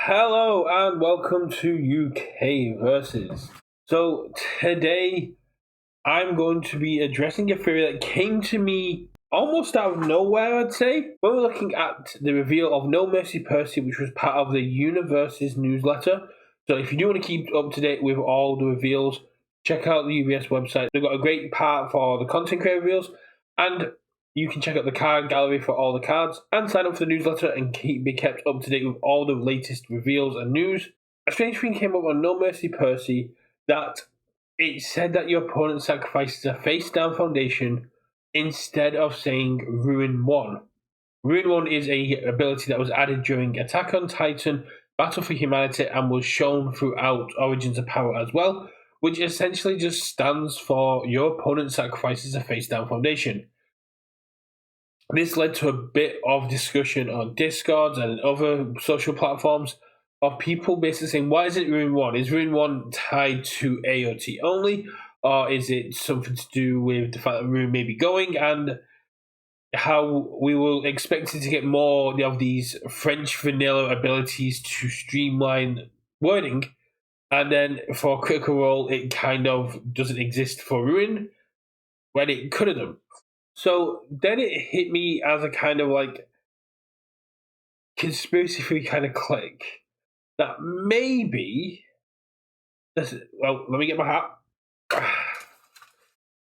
Hello and welcome to UK Versus. So today I'm going to be addressing a theory that came to me almost out of nowhere, I'd say. When we're looking at the reveal of No Mercy Percy, which was part of the UniVersus newsletter. So if you do want to keep up to date with all the reveals, check out the UVS website. They've got a great part for the content creator reveals, and you can check out the card gallery for all the cards and sign up for the newsletter and be kept up to date with all the latest reveals and news. A strange thing came up on No Mercy Percy that it said that your opponent sacrifices a face down foundation instead of saying Ruin 1. Ruin 1 is a ability that was added during Attack on Titan, Battle for Humanity, and was shown throughout Origins of Power as well, which essentially just stands for your opponent sacrifices a face down foundation. This led to a bit of discussion on Discord and other social platforms of people basically saying, why is it Ruin 1? Is Ruin 1 tied to AOT only? Or is it something to do with the fact that Ruin may be going and how we will expect it to get more of these French vanilla abilities to streamline wording, and then for Critical Role it kind of doesn't exist for Ruin when it could have done. So then it hit me as a kind of like conspiracy theory kind of click that maybe let me get my hat.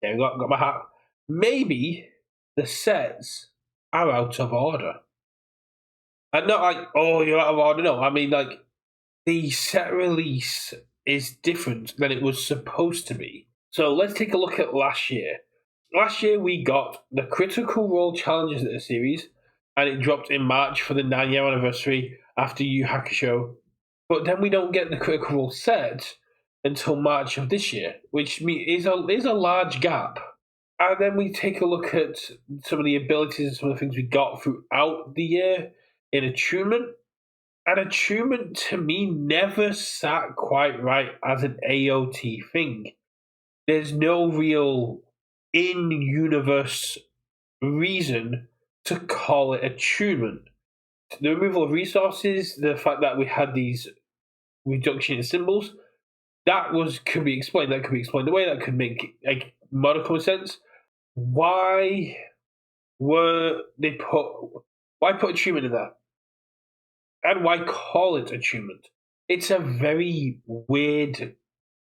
Yeah, got my hat. Maybe the sets are out of order. And not like, oh, you're out of order. No, I mean like the set release is different than it was supposed to be. So let's take a look at last year. Last year we got the Critical Role challenges at the series, and it dropped in March for the 9-year anniversary after Yu Hakusho. But then we don't get the Critical Role set until March of this year, which is a large gap. And then we take a look at some of the abilities and some of the things we got throughout the year in Attunement. And Attunement to me never sat quite right as an AOT thing. There's no real in-universe reason to call it Attunement. The removal of resources, the fact that we had these reduction in symbols, could be explained. That could be explained away. That could make like modicum sense. Why put Attunement in there? And why call it Attunement? It's a very weird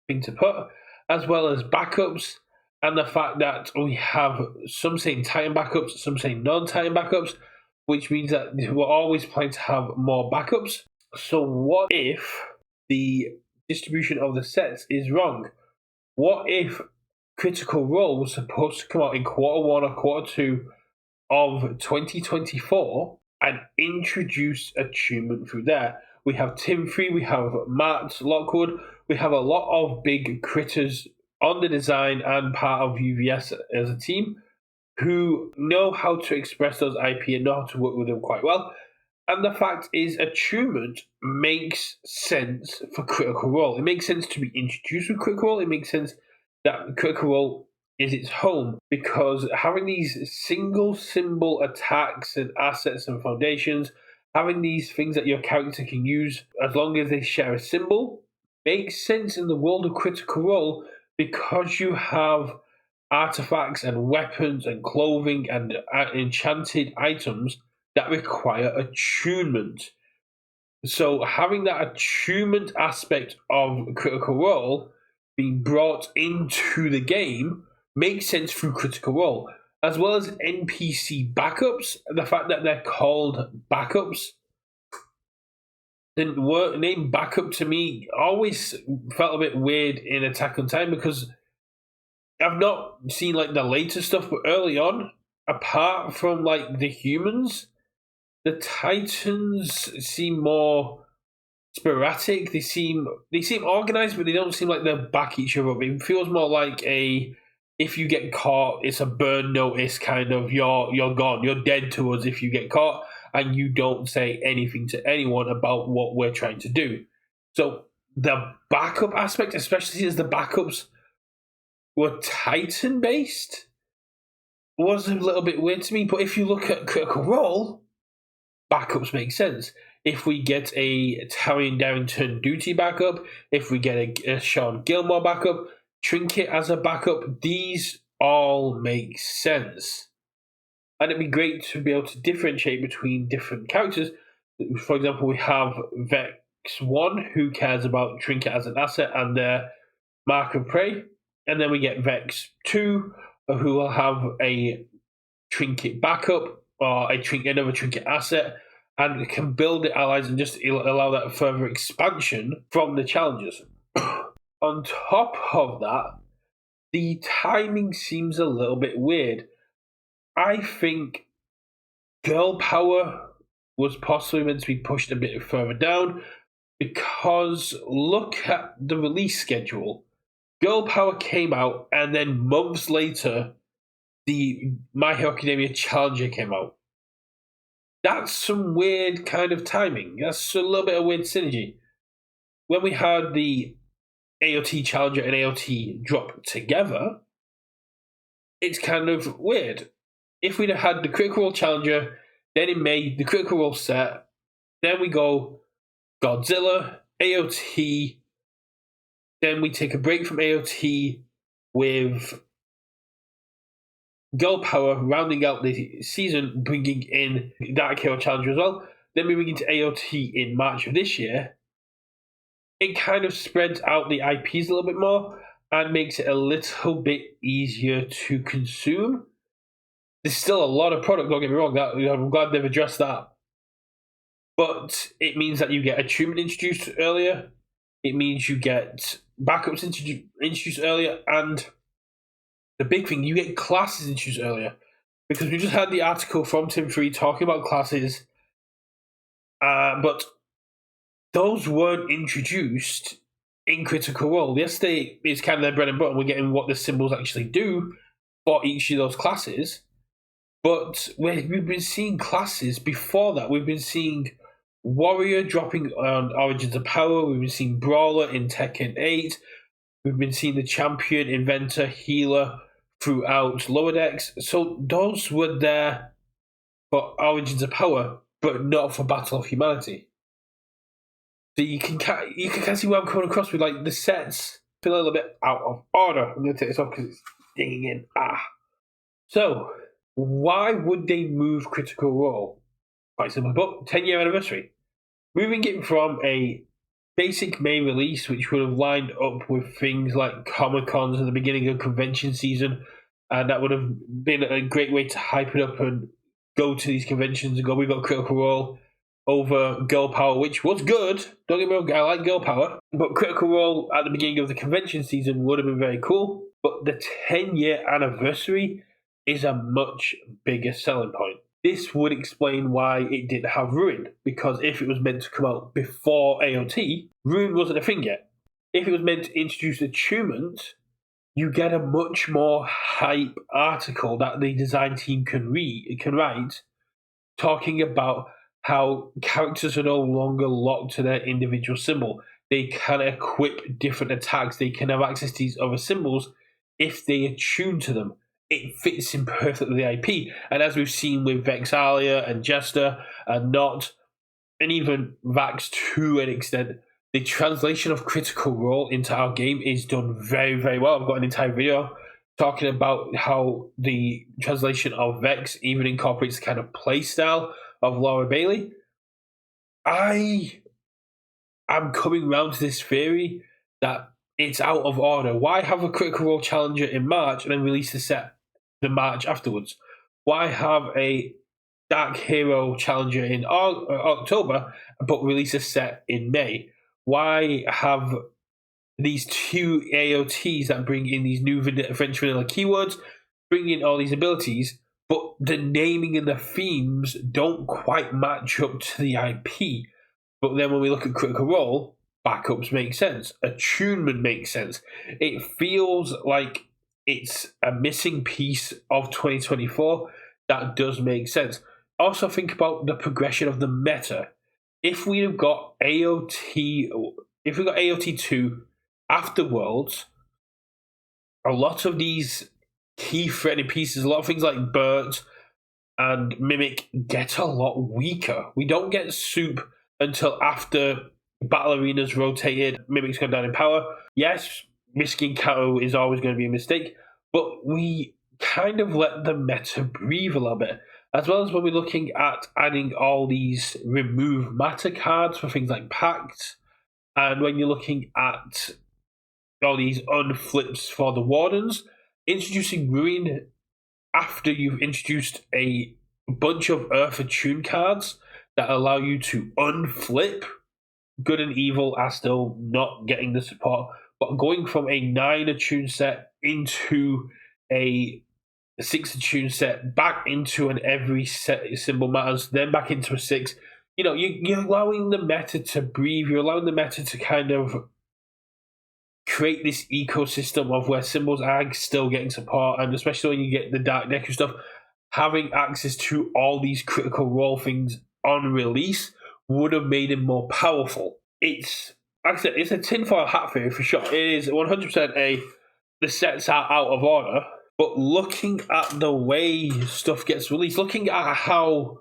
thing to put, as well as backups. And the fact that we have some saying Titan backups, some saying non-Titan backups, which means that we're always planning to have more backups. So what if the distribution of the sets is wrong? What if Critical Role was supposed to come out in quarter 1 or quarter 2 of 2024 and introduce Attunement through there? We have Tim Free, we have Matt Lockwood, we have a lot of big critters on the design and part of UVS as a team who know how to express those IP and know how to work with them quite well. And the fact is, Attunement makes sense for Critical Role. It makes sense to be introduced with Critical Role. It makes sense that Critical Role is its home, because having these single symbol attacks and assets and foundations, having these things that your character can use as long as they share a symbol, makes sense in the world of Critical Role, because you have artifacts and weapons and clothing and enchanted items that require attunement. So having that attunement aspect of Critical Role being brought into the game makes sense through Critical Role, as well as NPC backups. The fact that they're called backups, the name backup to me always felt a bit weird in Attack on Titan, because I've not seen like the later stuff, but early on, apart from like the humans, the Titans seem more sporadic. They seem organized, but they don't seem like they back each other up. It feels more like if you get caught, it's a burn notice kind of. You're gone. You're dead to us if you get caught, and you don't say anything to anyone about what we're trying to do. So the backup aspect, especially as the backups were Titan based, was a little bit weird to me. But if you look at Critical Role, backups make sense. if we get a Tarion Darrington Duty backup, if we get a Sean Gilmore backup, Trinket as a backup, these all make sense. And it'd be great to be able to differentiate between different characters. For example, we have Vex 1, who cares about Trinket as an asset and their mark of prey. And then we get Vex 2, who will have a Trinket backup or another Trinket asset, and can build the allies and just allow that further expansion from the challengers. On top of that, the timing seems a little bit weird. I think Girl Power was possibly meant to be pushed a bit further down, because look at the release schedule. Girl Power came out, and then months later, the My Hero Academia Challenger came out. That's some weird kind of timing. That's a little bit of weird synergy. When we had the AOT Challenger and AOT drop together, it's kind of weird. If we'd have had the Critical Role Challenger, then in May, the Critical Role set, then we go Godzilla, AOT, then we take a break from AOT with Girl Power rounding out the season, bringing in Dark Hero Challenger as well. Then we bring into AOT in March of this year. It kind of spreads out the IPs a little bit more and makes it a little bit easier to consume. There's still a lot of product, don't get me wrong, I'm glad they've addressed that. But it means that you get attunement introduced earlier, it means you get backups introduced earlier, and the big thing, you get classes introduced earlier. Because we just had the article from Tim Free talking about classes, but those weren't introduced in Critical Role. Yesterday is kind of their bread and butter. We're getting what the symbols actually do for each of those classes. But we've been seeing classes before that. We've been seeing Warrior dropping on Origins of Power. We've been seeing Brawler in Tekken 8. We've been seeing the Champion, Inventor, Healer throughout Lower Decks. So those were there for Origins of Power, but not for Battle of Humanity. So you can kind of see where I'm coming across with, like, the sets feel a little bit out of order. I'm going to take this off because it's dinging in. So, why would they move Critical Role? Quite simple, but 10-year anniversary. Moving it from a basic May release, which would have lined up with things like Comic-Cons at the beginning of convention season, and that would have been a great way to hype it up and go to these conventions and go, we've got Critical Role over Girl Power, which was good. Don't get me wrong, I like Girl Power, but Critical Role at the beginning of the convention season would have been very cool. But the 10-year anniversary is a much bigger selling point. This would explain why it didn't have Ruin, because if it was meant to come out before AOT, Ruin wasn't a thing yet. If it was meant to introduce attunement, you get a much more hype article that the design team can write, talking about how characters are no longer locked to their individual symbol. They can equip different attacks. They can have access to these other symbols if they attune to them. It fits in perfectly with the IP. And as we've seen with Vexalia and Jester and Not, and even Vax to an extent, the translation of Critical Role into our game is done very, very well. I've got an entire video talking about how the translation of Vex even incorporates the kind of playstyle of Laura Bailey. I am coming round to this theory that it's out of order. Why have a Critical Role Challenger in March and then release the set the March afterwards? Why have a Dark Hero Challenger in October but release a set in May? Why have these two AOTs that bring in these new French vanilla keywords, bring in all these abilities, but the naming and the themes don't quite match up to the IP? But then when we look at Critical Role, backups make sense. Attunement makes sense. It feels like it's a missing piece of 2024 that does make sense. Also think about the progression of the meta. If we have got AOT, if we got AOT2 after Worlds, a lot of these key threatening pieces, a lot of things like Bert and Mimic get a lot weaker. We don't get Soup until after battle arenas rotated, mimics gone down in power. Yes, risking Kato is always going to be a mistake, but we kind of let the meta breathe a little bit. As well as when we're looking at adding all these remove matter cards for things like pacts, and when you're looking at all these unflips for the wardens, introducing ruin after you've introduced a bunch of Earth Attune cards that allow you to unflip, good and evil are still not getting the support. But going from a 9 Attune set into a 6 Attune set, back into an every set symbol matters, then back into a 6, you're allowing the meta to breathe, you're allowing the meta to kind of create this ecosystem of where symbols are still getting support, and especially when you get the Dark Deku stuff, having access to all these critical role things on release would have made him more powerful. It's, like I said, it's a tinfoil hat theory for sure. It is 100% the sets are out of order, but looking at the way stuff gets released, looking at how,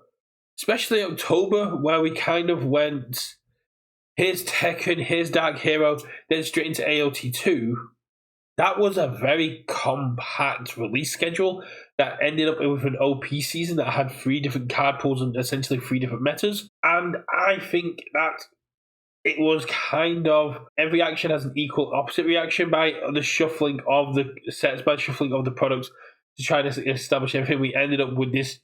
especially October, where we kind of went, here's Tekken, here's Dark Hero, then straight into AOT2, that was a very compact release schedule that ended up with an OP season that had 3 different card pools and essentially 3 different metas. And I think that it was kind of, every action has an equal opposite reaction by the shuffling of the sets, by shuffling of the products to try to establish everything. We ended up with this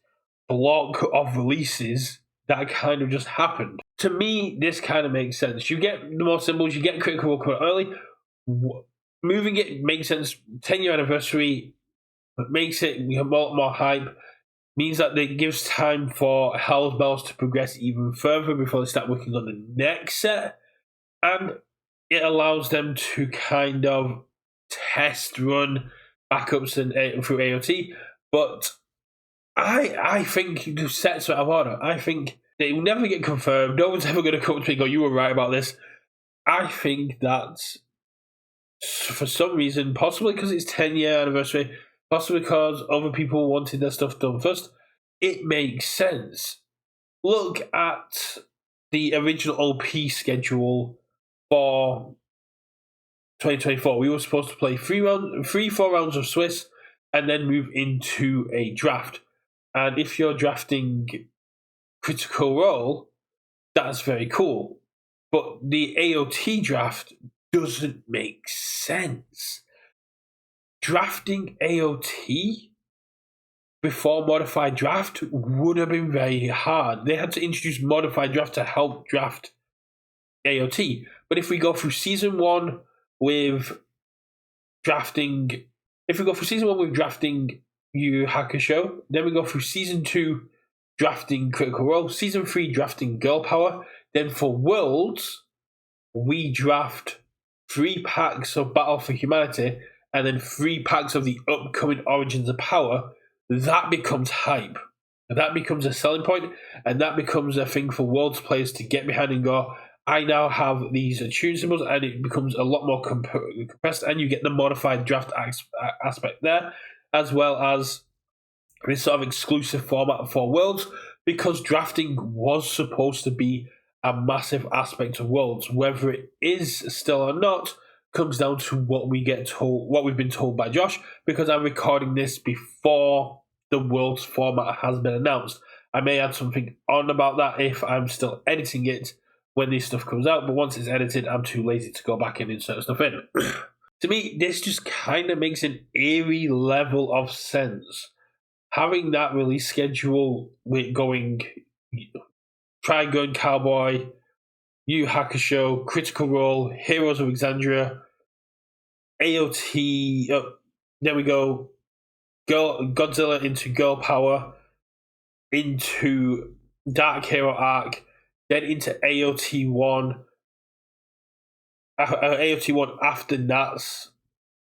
block of releases that kind of just happened. To me, this kind of makes sense. You get the more symbols, you get critical quite early. Moving it makes sense. 10-year anniversary makes it a lot more hype. Means that it gives time for Hell's Bells to progress even further before they start working on the next set. And it allows them to kind of test run backups and through AOT. But I think the sets are out of order. I think they will never get confirmed. No one's ever going to come up to me and go, you were right about this. I think that for some reason, possibly because it's 10-year anniversary, possibly because other people wanted their stuff done first, it makes sense. Look at the original OP schedule for 2024. We were supposed to play 4 rounds of Swiss and then move into a draft. And if you're drafting Critical Role, that's very cool. But the AOT draft doesn't make sense. Drafting AOT before modified draft would have been very hard. They had to introduce modified draft to help draft AOT. But if we go through season 1 with drafting, Yu Hakusho, then we go through season 2 drafting Critical Role, season 3 drafting Girl Power, then for Worlds, we draft 3 packs of Battle for Humanity, and then 3 packs of the upcoming Origins of Power. That becomes hype. That becomes a selling point, and that becomes a thing for Worlds players to get behind and go, I now have these Attune symbols, and it becomes a lot more compressed, and you get the modified draft aspect there, as well as this sort of exclusive format for Worlds, because drafting was supposed to be a massive aspect of Worlds. Whether it is still or not comes down to what we get told, what we've been told by Josh, because I'm recording this before the Worlds format has been announced. I may add something on about that if I'm still editing it when this stuff comes out, but once it's edited, I'm too lazy to go back and insert stuff in. To me, this just kind of makes an eerie level of sense. Having that release schedule with going Trigun Cowboy, Yu Hakusho, Critical Role, Heroes of Exandria, AOT, then we go Godzilla into Girl Power, into Dark Hero Arc, then into AOT 1, AOT 1 after Nats,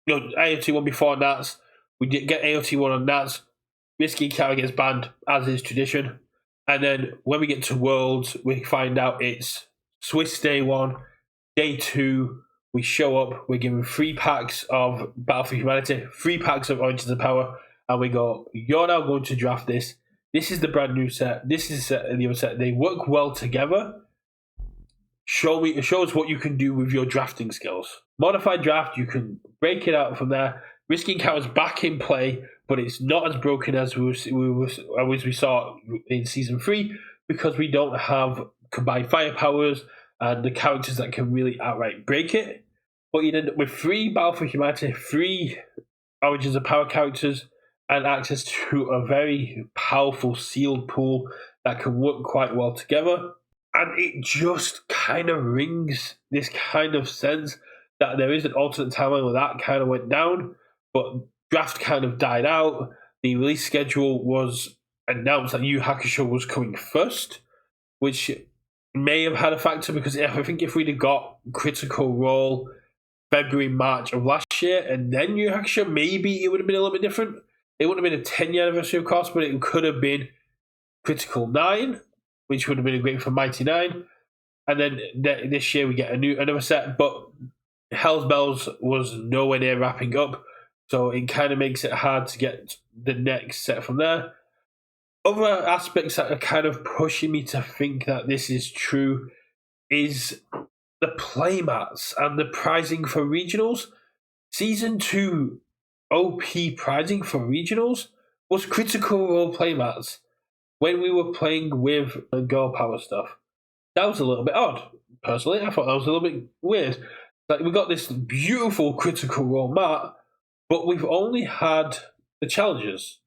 AOT 1 before Nats, we get AOT 1 on Nats, Risky Cow gets banned, as is tradition. And then when we get to Worlds, we find out it's Swiss Day 1, Day 2, we show up, we're given 3 packs of Battle for Humanity, 3 packs of Origins of Power, and we go, you're now going to draft this. This is the brand new set, this is the other set. They work well together, show us what you can do with your drafting skills. Modified draft, you can break it out from there. Risking Counter's back in play, but it's not as broken as we saw in Season 3 because we don't have combined firepowers and the characters that can really outright break it. But you'd end up with 3 Battle for Humanity, 3 Origins of Power characters, and access to a very powerful sealed pool that can work quite well together. And it just kind of rings this kind of sense that there is an alternate timeline where that kind of went down, but draft kind of died out. The release schedule was announced that Yu Hakusho was coming first, which may have had a factor because I think if we'd have got Critical Role February, March of last year and then Yu Hakusho, maybe it would have been a little bit different. It wouldn't have been a 10-year anniversary, of course, but it could have been Critical 9, which would have been great for Mighty 9. And then this year we get another set, but Hell's Bells was nowhere near wrapping up, so it kind of makes it hard to get the next set from there. Other aspects that are kind of pushing me to think that this is true is the playmats and the prizing for regionals. Season 2 OP prizing for regionals was Critical Role playmats when we were playing with the Girl Power stuff. That was a little bit odd, personally. I thought that was a little bit weird. Like, we got this beautiful Critical Role mat, but we've only had the challenges.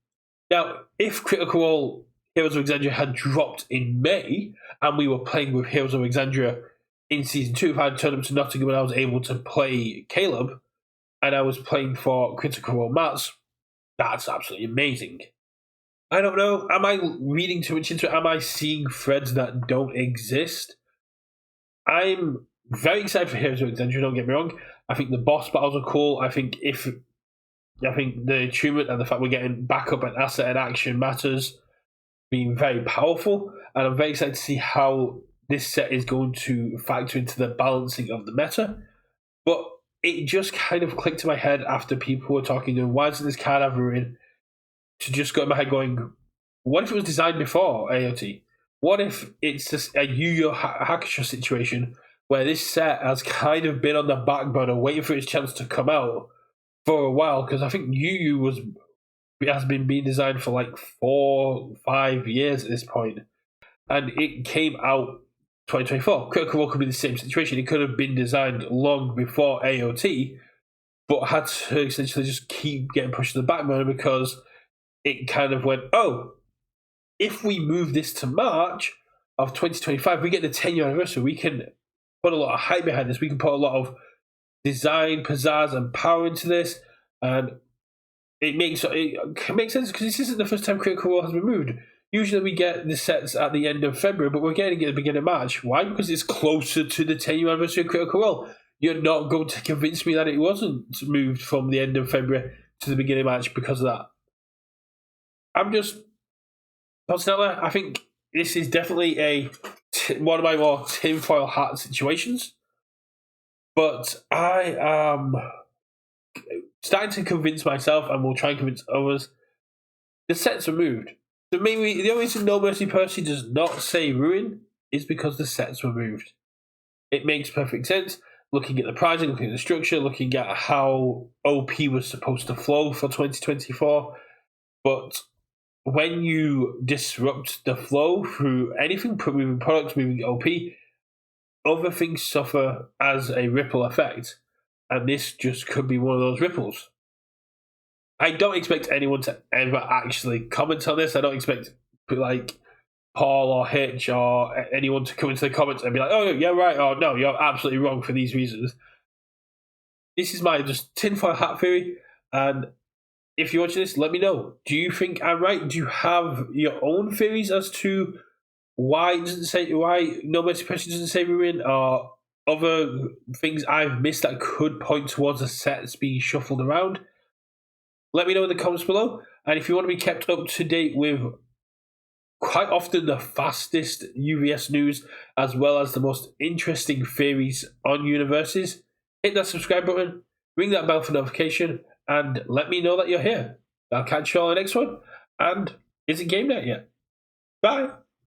Now, if Critical Role Heroes of Exandria had dropped in May, and we were playing with Heroes of Exandria in Season 2, if I had turned up to Nottingham and I was able to play Caleb, and I was playing for Critical Role mats, that's absolutely amazing. I don't know, am I reading too much into it? Am I seeing threads that don't exist? I'm very excited for Heroes of Exandria, don't get me wrong. I think the boss battles are cool. I think the attunement and the fact we're getting backup and asset and action matters being very powerful, and I'm very excited to see how this set is going to factor into the balancing of the meta. But it just kind of clicked in my head after people were talking, and why doesn't this card have ruin? To just go in my head going, what if it was designed before AOT? What if it's just a Yu Yu Hakusho situation where this set has kind of been on the back burner waiting for its chance to come out for a while? Because I think Yu Yu has been being designed for like 4-5 years at this point, and it came out 2024. Critical Role could be the same situation. It could have been designed long before AOT, but had to essentially just keep getting pushed to the back burner because it kind of went, oh, if we move this to March of 2025, we get the 10-year anniversary, we can put a lot of hype behind this. We can put a lot of design, pizzazz, and power into this, and it makes sense because this isn't the first time Critical Role has been moved. Usually we get the sets at the end of February, but we're getting it at the beginning of March. Why? Because it's closer to the 10-year anniversary of Critical Role. You're not going to convince me that it wasn't moved from the end of February to the beginning of March because of that. Personally, I think this is definitely one of my more tinfoil hat situations. But I am starting to convince myself, and will try and convince others, the sets are moved. The only reason No Mercy Percy does not say ruin is because the sets were moved. It makes perfect sense, looking at the pricing, looking at the structure, looking at how OP was supposed to flow for 2024. But when you disrupt the flow through anything, moving products, moving OP, other things suffer as a ripple effect. And this just could be one of those ripples. I don't expect anyone to ever actually comment on this. I don't expect like Paul or Hitch or anyone to come into the comments and be like, oh, yeah, right, or no, you're absolutely wrong for these reasons. This is my just tinfoil hat theory, and if you're watching this, let me know. Do you think I'm right? Do you have your own theories as to why No Mercy Percy doesn't say ruin, or other things I've missed that could point towards the sets being shuffled around? Let me know in the comments below. And if you want to be kept up to date with quite often the fastest UVS news, as well as the most interesting theories on UniVersus, hit that subscribe button, ring that bell for notification, and let me know that you're here. I'll catch you all on the next one. And is it game night yet? Bye.